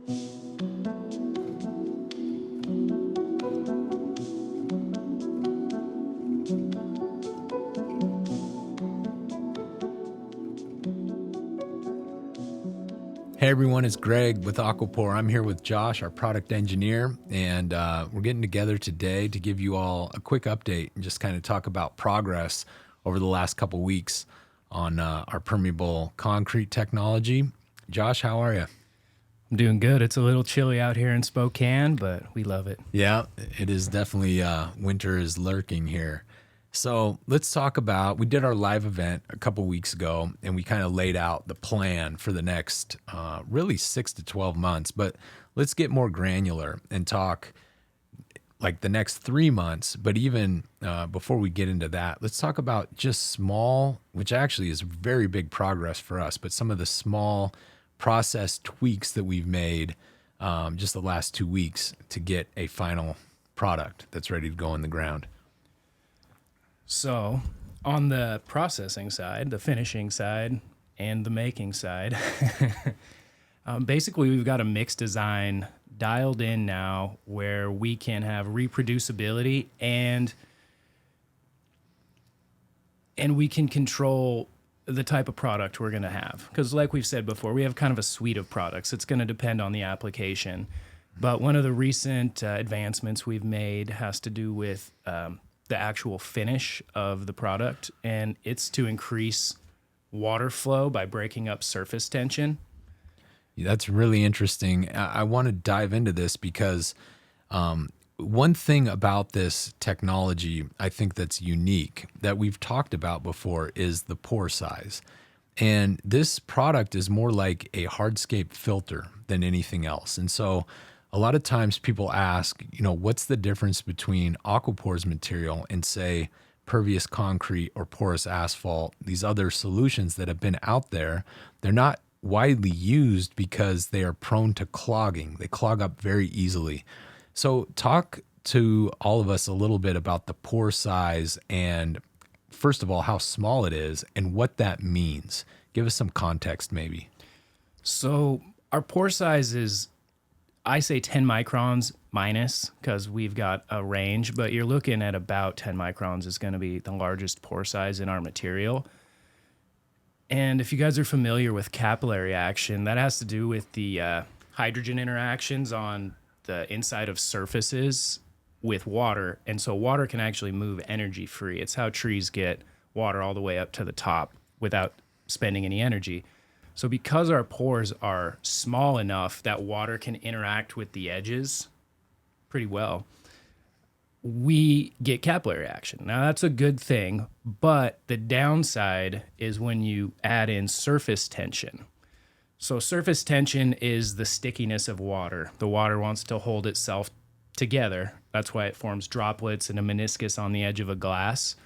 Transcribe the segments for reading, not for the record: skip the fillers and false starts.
Hey everyone, it's Greg with Aquapore. I'm here with Josh, our product engineer, and we're getting together today to give you all a quick update and just kind of talk about progress over the last couple weeks on our permeable concrete technology. Josh, how are you? I'm doing good. It's a little chilly out here in Spokane, but we love it. Yeah, it is definitely winter is lurking here. So let's talk about, we did our live event a couple weeks ago and we kind of laid out the plan for the next really 6 to 12 months, but let's get more granular and talk like the next 3 months. But even before we get into that, let's talk about just small, which actually is very big progress for us, but some of the small process tweaks that we've made just the last 2 weeks to get a final product that's ready to go in the ground. So, on the processing side, the finishing side, and the making side, basically we've got a mixed design dialed in now where we can have reproducibility and we can control the type of product we're going to have. Because like we've said before, we have kind of a suite of products. It's going to depend on the application. But one of the recent advancements we've made has to do with the actual finish of the product, and it's to increase water flow by breaking up surface tension. That's really interesting. I want to dive into this because one thing about this technology I think that's unique that we've talked about before is the pore size. And this product is more like a hardscape filter than anything else. And so a lot of times people ask, what's the difference between Aquapore's material and say pervious concrete or porous asphalt, these other solutions that have been out there? They're not widely used because they are prone to clogging. They clog up very easily. So talk to all of us a little bit about the pore size and first of all, how small it is and what that means. Give us some context maybe. So our pore size is, I say 10 microns minus because we've got a range, but you're looking at about 10 microns is going to be the largest pore size in our material. And if you guys are familiar with capillary action, that has to do with the hydrogen interactions on the inside of surfaces with water. And so water can actually move energy free. It's how trees get water all the way up to the top without spending any energy. So because our pores are small enough that water can interact with the edges pretty well, we get capillary action. Now that's a good thing, but the downside is when you add in surface tension. So surface tension is the stickiness of water. The water wants to hold itself together. That's why it forms droplets and a meniscus on the edge of a glass.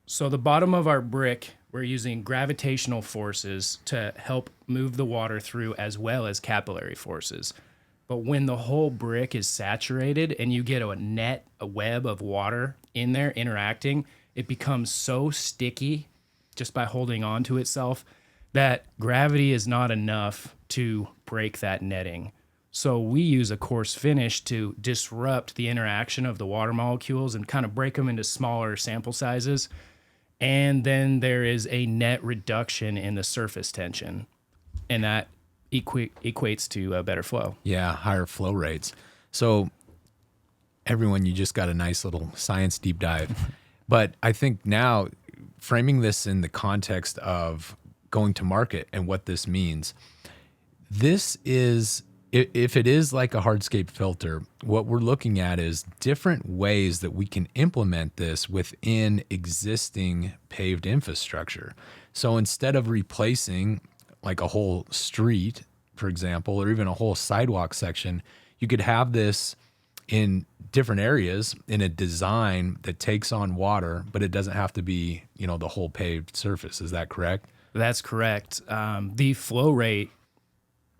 So the bottom of our brick, we're using gravitational forces to help move the water through as well as capillary forces. But when the whole brick is saturated and you get a web of water in there interacting, it becomes so sticky just by holding on to itself that gravity is not enough to break that netting. So we use a coarse finish to disrupt the interaction of the water molecules and kind of break them into smaller sample sizes. And then there is a net reduction in the surface tension, and that equates to a better flow. Yeah, higher flow rates. So everyone, you just got a nice little science deep dive. But I think now framing this in the context of going to market and what this means, this is, if it is like a hardscape filter, what we're looking at is different ways that we can implement this within existing paved infrastructure. So instead of replacing like a whole street, for example, or even a whole sidewalk section, you could have this in different areas in a design that takes on water, but it doesn't have to be, the whole paved surface. Is that correct? That's correct. The flow rate,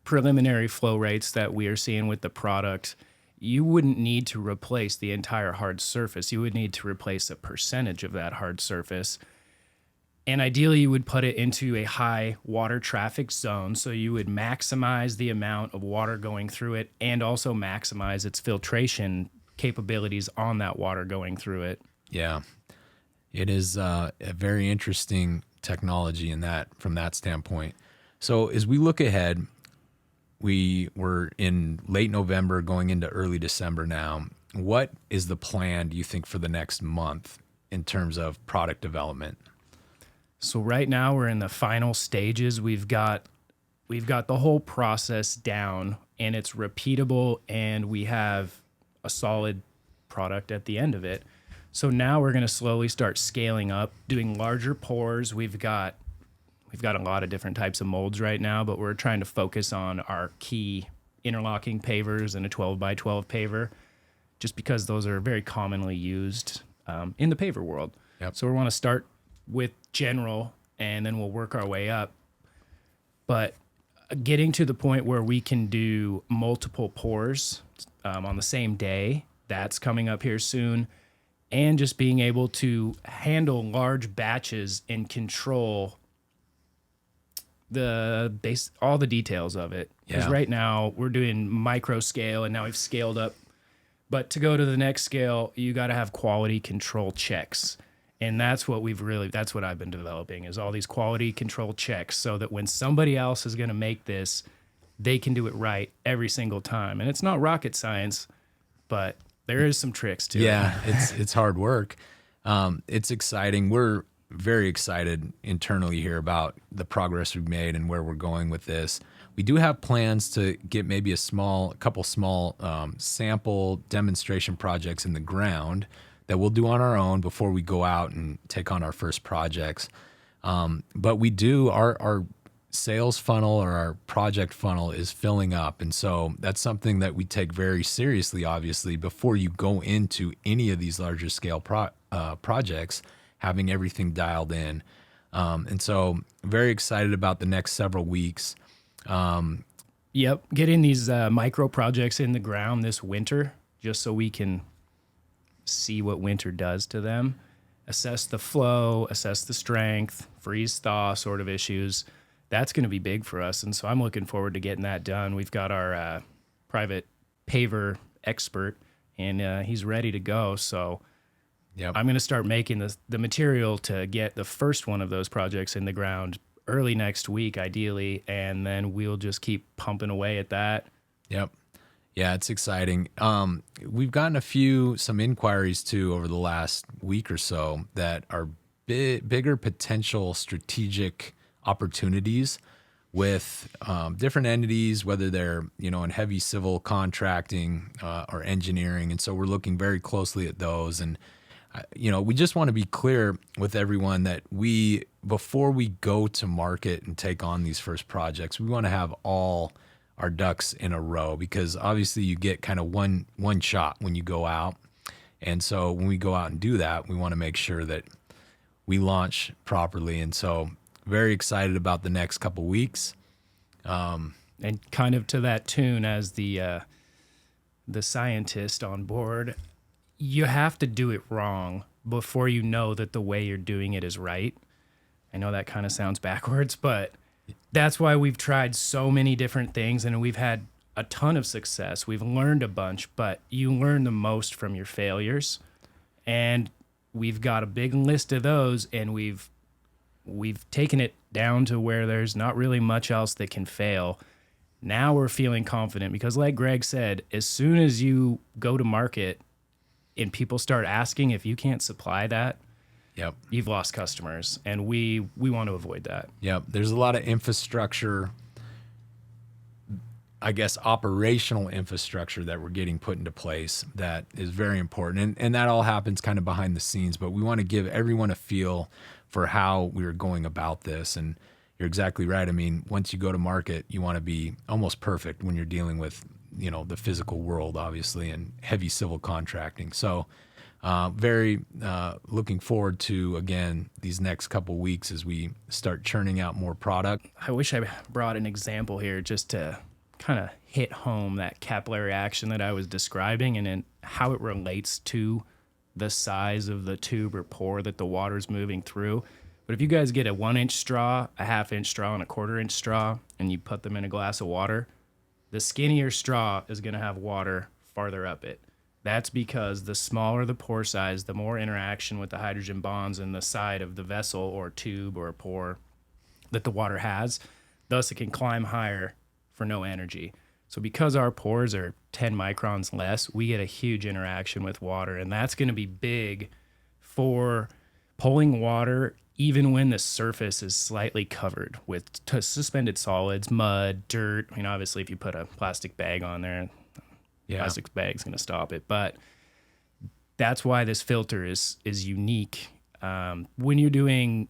preliminary flow rates that we are seeing with the product, you wouldn't need to replace the entire hard surface. You would need to replace a percentage of that hard surface. And ideally, you would put it into a high water traffic zone. So you would maximize the amount of water going through it and also maximize its filtration capabilities on that water going through it. Yeah. It is a very interesting technology in that from that standpoint. So as we look ahead, we were in late November going into early December now. What is the plan, do you think, for the next month in terms of product development? So right now we're in the final stages. We've got the whole process down and it's repeatable and we have a solid product at the end of it. So now we're going to slowly start scaling up, doing larger pours. We've got a lot of different types of molds right now, but we're trying to focus on our key interlocking pavers and a 12 by 12 paver, just because those are very commonly used in the paver world. Yep. So we want to start with general, and then we'll work our way up. But getting to the point where we can do multiple pours on the same day, that's coming up here soon. And just being able to handle large batches and control all the details of it. Because Yeah. right now we're doing micro scale and now we've scaled up. But to go to the next scale, you got to have quality control checks. And that's what I've been developing is all these quality control checks so that when somebody else is going to make this, they can do it right every single time. And it's not rocket science, but there is some tricks to it. Yeah, it's hard work. It's exciting. We're very excited internally here about the progress we've made and where we're going with this. We do have plans to get maybe a couple small sample demonstration projects in the ground that we'll do on our own before we go out and take on our first projects. But we do our sales funnel or our project funnel is filling up. And so that's something that we take very seriously, obviously, before you go into any of these larger scale projects, having everything dialed in. And so very excited about the next several weeks. Yep. Getting these micro projects in the ground this winter, just so we can see what winter does to them, assess the flow, assess the strength, freeze thaw sort of issues. That's going to be big for us. And so I'm looking forward to getting that done. We've got our private paver expert and he's ready to go. So Yep. I'm going to start making the material to get the first one of those projects in the ground early next week, ideally. And then we'll just keep pumping away at that. Yep. Yeah, it's exciting. We've gotten some inquiries too over the last week or so that are bigger potential strategic opportunities with different entities, whether they're in heavy civil contracting or engineering, and so we're looking very closely at those. And we just want to be clear with everyone that before we go to market and take on these first projects, we want to have all our ducks in a row, because obviously you get kind of one shot when you go out. And so when we go out and do that, we want to make sure that we launch properly. And so very excited about the next couple weeks. And kind of to that tune, as the scientist on board, you have to do it wrong before you know that the way you're doing it is right. I know that kind of sounds backwards, but that's why we've tried so many different things and we've had a ton of success. We've learned a bunch, but you learn the most from your failures. And we've got a big list of those, and we've taken it down to where there's not really much else that can fail. Now we're feeling confident because, like Greg said, as soon as you go to market and people start asking, if you can't supply that, Yep. you've lost customers, and we want to avoid that. Yep. There's a lot of infrastructure, I guess, operational infrastructure that we're getting put into place that is very important. And that all happens kind of behind the scenes, but we want to give everyone a feel for how we're going about this. And you're exactly right. I mean, once you go to market, you want to be almost perfect when you're dealing with, the physical world, obviously, and heavy civil contracting. So very looking forward to, again, these next couple weeks as we start churning out more product. I wish I brought an example here just to kind of hit home that capillary action that I was describing and then how it relates to the size of the tube or pore that the water's moving through. But if you guys get a 1-inch straw, a half-inch straw, and a quarter-inch straw, and you put them in a glass of water, the skinnier straw is going to have water farther up it. That's because the smaller the pore size, the more interaction with the hydrogen bonds in the side of the vessel or tube or pore that the water has. Thus, it can climb higher for no energy. So because our pores are 10 microns less, we get a huge interaction with water, and that's going to be big for pulling water even when the surface is slightly covered with suspended solids, mud, dirt. I mean, obviously, if you put a plastic bag on there, plastic bag's going to stop it. But that's why this filter is unique. When you're doing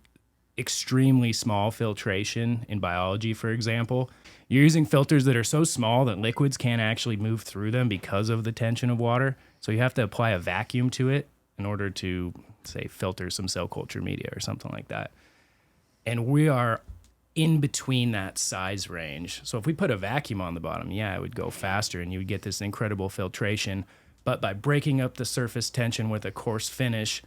extremely small filtration in biology, for example, you're using filters that are so small that liquids can't actually move through them because of the tension of water. So you have to apply a vacuum to it in order to, say, filter some cell culture media or something like that. And we are in between that size range. So if we put a vacuum on the bottom, yeah, it would go faster and you would get this incredible filtration. But by breaking up the surface tension with a coarse finish,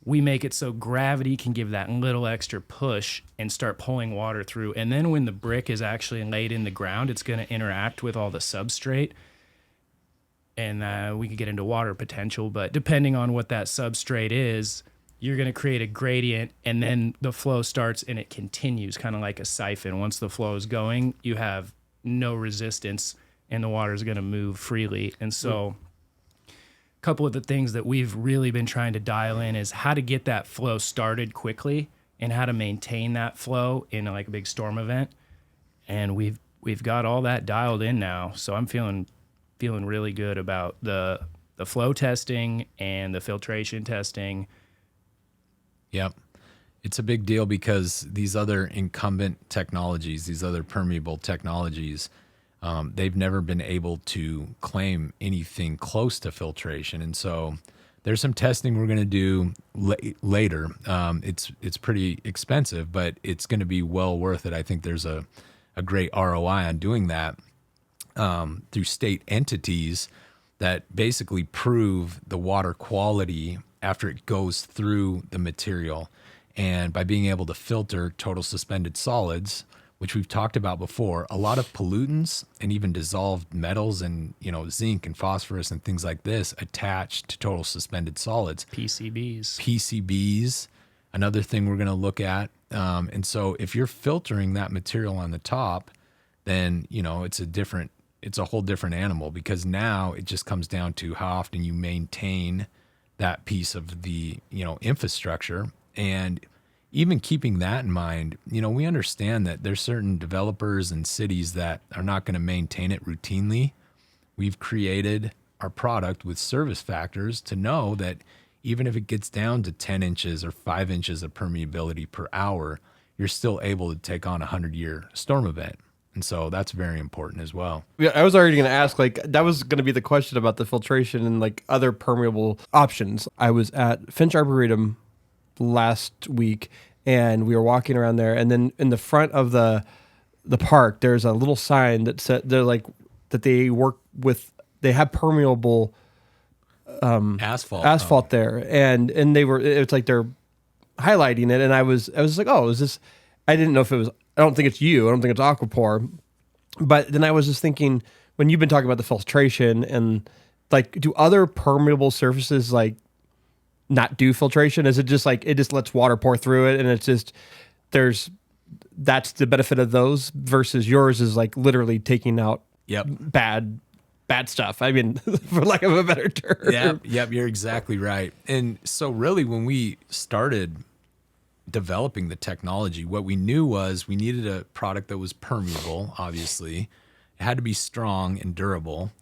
we make it so gravity can give that little extra push and start pulling water through. And then when the brick is actually laid in the ground, it's going to interact with all the substrate. And we could get into water potential, but depending on what that substrate is, you're going to create a gradient, and then the flow starts and it continues, kind of like a siphon. Once the flow is going, you have no resistance, and the water is going to move freely. And so a couple of the things that we've really been trying to dial in is how to get that flow started quickly and how to maintain that flow in like a big storm event. And we've got all that dialed in now. So I'm feeling really good about the flow testing and the filtration testing. Yep. It's a big deal because these other incumbent technologies, these other permeable technologies, they've never been able to claim anything close to filtration. And so there's some testing we're going to do later. It's pretty expensive, but it's going to be well worth it. I think there's a great ROI on doing that through state entities that basically prove the water quality after it goes through the material. And by being able to filter total suspended solids, which we've talked about before, a lot of pollutants and even dissolved metals and, zinc and phosphorus and things like this attached to total suspended solids. PCBs, another thing we're going to look at. And so if you're filtering that material on the top, then, it's a whole different animal, because now it just comes down to how often you maintain that piece of the, infrastructure. And even keeping that in mind, we understand that there's certain developers and cities that are not going to maintain it routinely. We've created our product with service factors to know that even if it gets down to 10 inches or 5 inches of permeability per hour, you're still able to take on a 100-year storm event. And so that's very important as well. Yeah, I was already going to ask, that was going to be the question about the filtration and other permeable options. I was at Finch Arboretum last week, and we were walking around there, and then in the front of the park, there's a little sign that said that they work with, they have permeable asphalt there, and it's like they're highlighting it, and I was like, oh, is this? I didn't know if it was. I don't think it's you. I don't think it's Aquapore. But then I was just thinking, when you've been talking about the filtration and do other permeable surfaces not do filtration? Is it just it just lets water pour through it and it's just that's the benefit of those versus yours is literally taking out bad stuff. I mean, for lack of a better term. Yep, you're exactly right. And so really when we started developing the technology, what we knew was we needed a product that was permeable, obviously. It had to be strong and durable.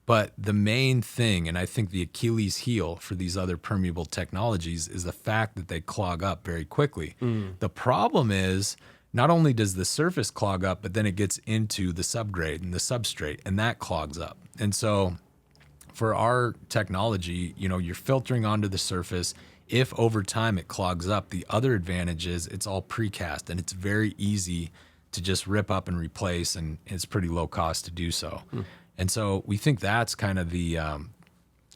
But the main thing, and I think the Achilles heel for these other permeable technologies, is the fact that they clog up very quickly. The problem is not only does the surface clog up, but then it gets into the subgrade and the substrate, and that clogs up. And so for our technology, you're filtering onto the surface. If over time it clogs up, the other advantage is it's all precast and it's very easy to just rip up and replace, and it's pretty low cost to do so. And so we think that's kind of the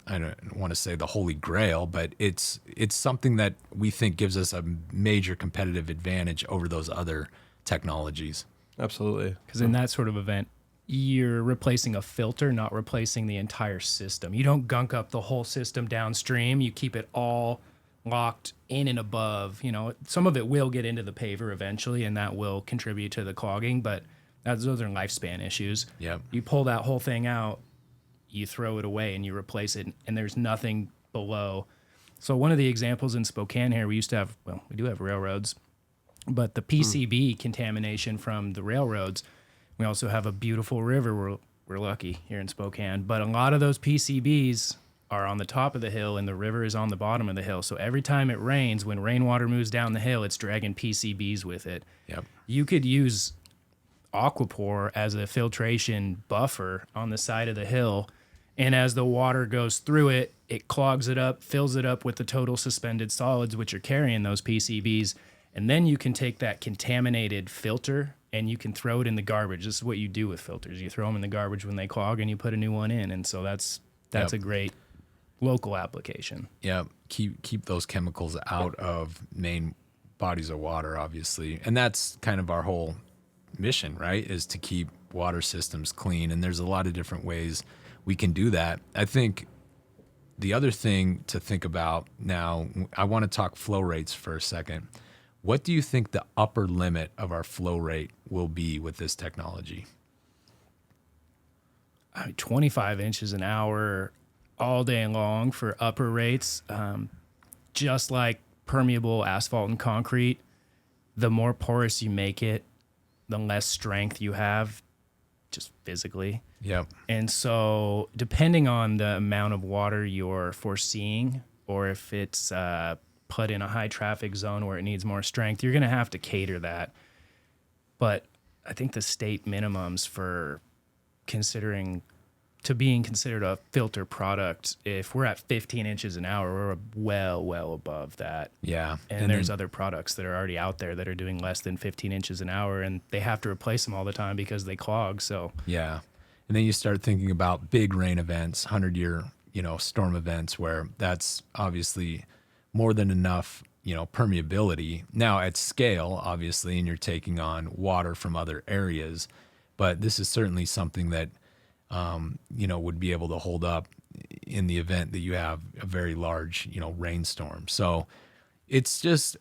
I don't want to say the holy grail, but it's something that we think gives us a major competitive advantage over those other technologies. Absolutely. Because in that sort of event, you're replacing a filter, not replacing the entire system. You don't gunk up the whole system downstream. You keep it all locked in and above. You know, some of it will get into the paver eventually, and that will contribute to the clogging, but those are lifespan issues. Yep. You pull that whole thing out, you throw it away, and you replace it, and there's nothing below. So one of the examples in Spokane here, we used to have, well, we do have railroads, but the PCB contamination from the railroads, we also have a beautiful river. We're lucky here in Spokane, but a lot of those PCBs are on the top of the hill and the river is on the bottom of the hill. So every time it rains, when rainwater moves down the hill, it's dragging PCBs with it. Yep. You could use aquapore as a filtration buffer on the side of the hill, and as the water goes through it, it clogs it up, fills it up with the total suspended solids, which are carrying those PCBs. And then you can take that contaminated filter and you can throw it in the garbage. This is what you do with filters. You throw them in the garbage when they clog and you put a new one in. And so that's Yep. a great local application. Yeah, keep those chemicals out of main bodies of water, obviously. And that's kind of our whole mission, right? Is to keep water systems clean. And there's a lot of different ways we can do that. I think the other thing to think about now, I want to talk flow rates for a second. What do you think the upper limit of our flow rate will be with this technology? 25 inches an hour all day long for upper rates. Just like permeable asphalt and concrete, the more porous you make it, the less strength you have just physically. Yep. And so depending on the amount of water you're foreseeing, or if it's put in a high traffic zone where it needs more strength, you're going to have to cater that. But I think the state minimums for being considered a filter product, if we're at 15 inches an hour, we're well above that. Yeah. And there's other products that are already out there that are doing less than 15 inches an hour, and they have to replace them all the time because they clog. So yeah. And then you start thinking about big rain events, 100-year, storm events, where that's obviously more than enough, permeability. Now at scale, obviously, and you're taking on water from other areas, but this is certainly something that, would be able to hold up in the event that you have a very large, rainstorm. So it's just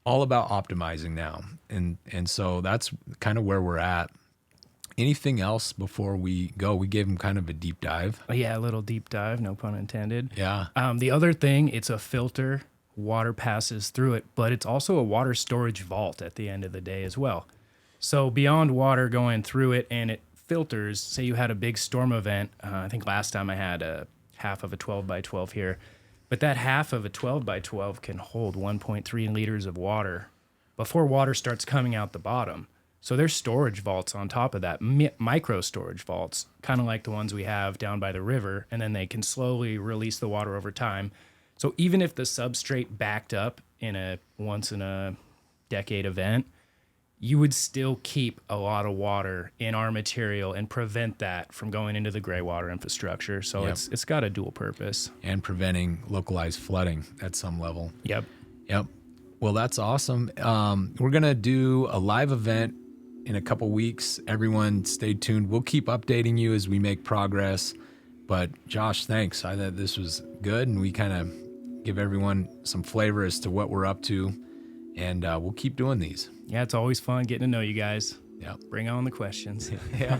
all about optimizing now. And so that's kind of where we're at. Anything else before we go? We gave them kind of a deep dive. yeah, a little deep dive, no pun intended. Yeah. The other thing, it's a filter. Water passes through it, but it's also a water storage vault at the end of the day as well. So beyond water going through it and it filters, say you had a big storm event. I think last time I had a half of a 12 by 12 here, but that half of a 12 by 12 can hold 1.3 liters of water before water starts coming out the bottom. So there's storage vaults on top of that, micro storage vaults, kind of like the ones we have down by the river, and then they can slowly release the water over time. So even if the substrate backed up in a once in a decade event, you would still keep a lot of water in our material and prevent that from going into the gray water infrastructure. So Yep. it's got a dual purpose. And preventing localized flooding at some level. Yep. Yep. Well, that's awesome. We're going to do a live event in a couple weeks. Everyone stay tuned. We'll keep updating you as we make progress. But Josh, thanks. I thought this was good, and we kind of give everyone some flavor as to what we're up to, and we'll keep doing these. Yeah, it's always fun getting to know you guys. Yeah. Bring on the questions. Yeah.